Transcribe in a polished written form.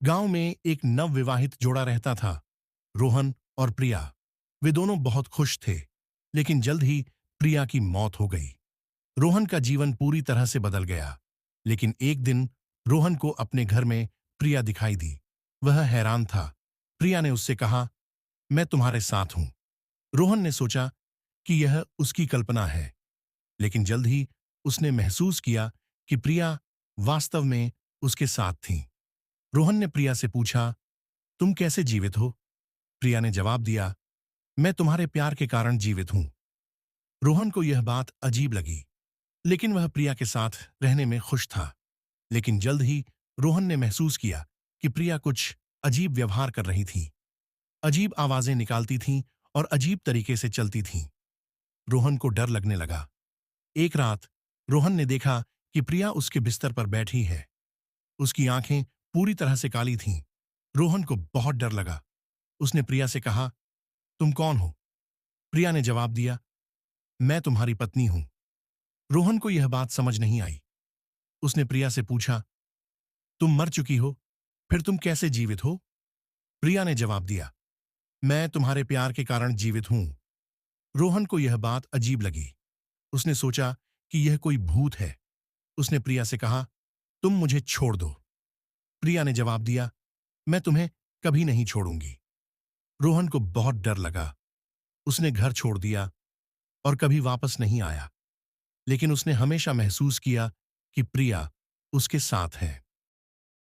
गांव में एक नवविवाहित जोड़ा रहता था, रोहन और प्रिया। वे दोनों बहुत खुश थे, लेकिन जल्द ही प्रिया की मौत हो गई। रोहन का जीवन पूरी तरह से बदल गया, लेकिन एक दिन रोहन को अपने घर में प्रिया दिखाई दी। वह हैरान था। प्रिया ने उससे कहा, मैं तुम्हारे साथ हूं। रोहन ने सोचा कि यह उसकी कल्पना है, लेकिन जल्द ही उसने महसूस किया कि प्रिया वास्तव में उसके साथ थी। रोहन ने प्रिया से पूछा, तुम कैसे जीवित हो? प्रिया ने जवाब दिया, मैं तुम्हारे प्यार के कारण जीवित हूं। रोहन को यह बात अजीब लगी, लेकिन वह प्रिया के साथ रहने में खुश था। लेकिन जल्द ही रोहन ने महसूस किया कि प्रिया कुछ अजीब व्यवहार कर रही थी। अजीब आवाजें निकालती थीं और अजीब तरीके से चलती थीं। रोहन को डर लगने लगा। एक रात रोहन ने देखा कि प्रिया उसके बिस्तर पर बैठी है। उसकी आंखें पूरी तरह से काली थीं। रोहन को बहुत डर लगा। उसने प्रिया से कहा, तुम कौन हो? प्रिया ने जवाब दिया, मैं तुम्हारी पत्नी हूं। रोहन को यह बात समझ नहीं आई। उसने प्रिया से पूछा, तुम मर चुकी हो, फिर तुम कैसे जीवित हो? प्रिया ने जवाब दिया, मैं तुम्हारे प्यार के कारण जीवित हूं। रोहन को यह बात अजीब लगी। उसने सोचा कि यह कोई भूत है। उसने प्रिया से कहा, तुम मुझे छोड़ दो। प्रिया ने जवाब दिया, मैं तुम्हें कभी नहीं छोड़ूंगी। रोहन को बहुत डर लगा। उसने घर छोड़ दिया और कभी वापस नहीं आया। लेकिन उसने हमेशा महसूस किया कि प्रिया उसके साथ है।